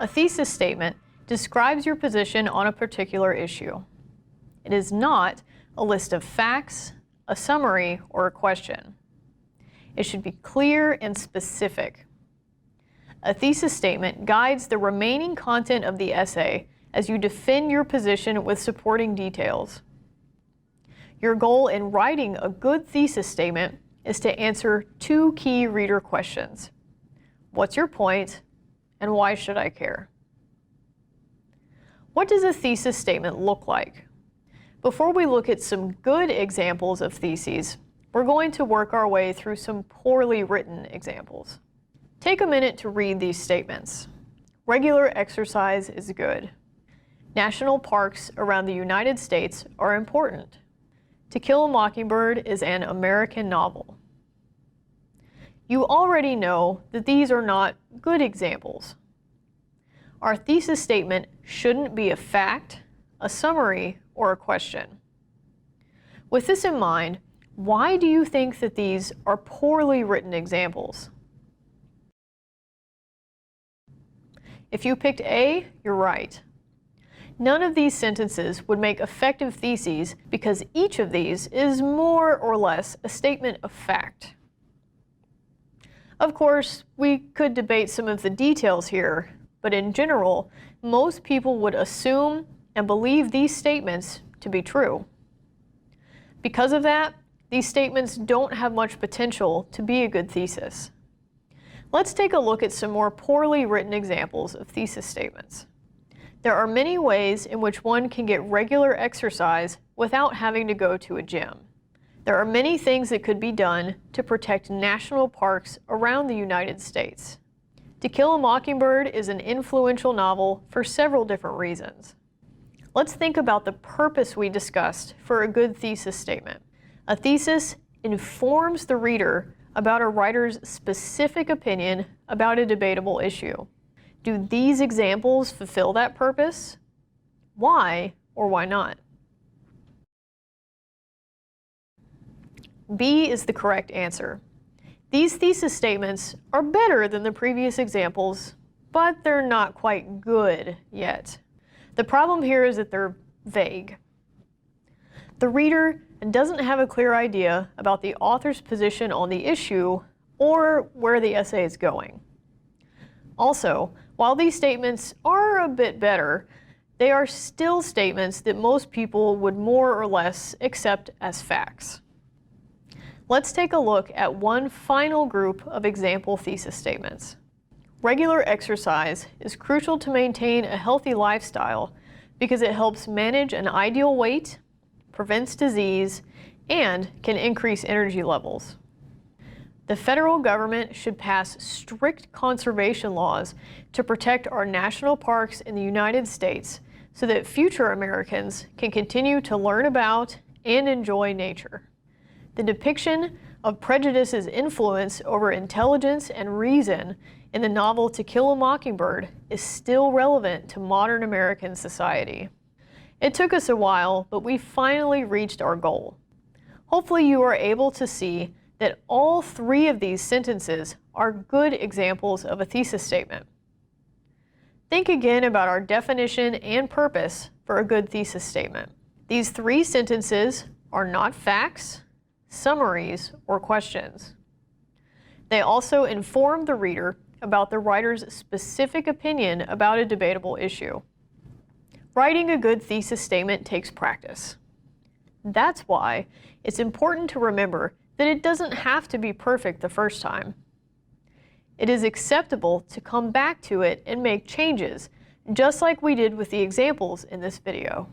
A thesis statement describes your position on a particular issue. It is not a list of facts, a summary, or a question. It should be clear and specific. A thesis statement guides the remaining content of the essay as you defend your position with supporting details. Your goal in writing a good thesis statement is to answer two key reader questions. What's your point, and why should I care? What does a thesis statement look like? Before we look at some good examples of theses, we're going to work our way through some poorly written examples. Take a minute to read these statements. Regular exercise is good. National parks around the United States are important. To Kill a Mockingbird is an American novel. You already know that these are not good examples. Our thesis statement shouldn't be a fact, a summary, or a question. With this in mind, why do you think that these are poorly written examples? If you picked A, you're right. None of these sentences would make effective theses because each of these is more or less a statement of fact. Of course, we could debate some of the details here, but in general, most people would assume and believe these statements to be true. Because of that, these statements don't have much potential to be a good thesis. Let's take a look at some more poorly written examples of thesis statements. There are many ways in which one can get regular exercise without having to go to a gym. There are many things that could be done to protect national parks around the United States. To Kill a Mockingbird is an influential novel for several different reasons. Let's think about the purpose we discussed for a good thesis statement. A thesis informs the reader about a writer's specific opinion about a debatable issue. Do these examples fulfill that purpose? Why or why not? B is the correct answer. These thesis statements are better than the previous examples, but they're not quite good yet. The problem here is that they're vague. The reader doesn't have a clear idea about the author's position on the issue or where the essay is going. Also, while these statements are a bit better, they are still statements that most people would more or less accept as facts. Let's take a look at one final group of example thesis statements. Regular exercise is crucial to maintain a healthy lifestyle because it helps manage an ideal weight, prevents disease, and can increase energy levels. The federal government should pass strict conservation laws to protect our national parks in the United States so that future Americans can continue to learn about and enjoy nature. The depiction of prejudice's influence over intelligence and reason in the novel To Kill a Mockingbird is still relevant to modern American society. It took us a while, but we finally reached our goal. Hopefully you are able to see that all three of these sentences are good examples of a thesis statement. Think again about our definition and purpose for a good thesis statement. These three sentences are not facts, summaries, or questions. They also inform the reader about the writer's specific opinion about a debatable issue. Writing a good thesis statement takes practice. That's why it's important to remember that it doesn't have to be perfect the first time. It is acceptable to come back to it and make changes, just like we did with the examples in this video.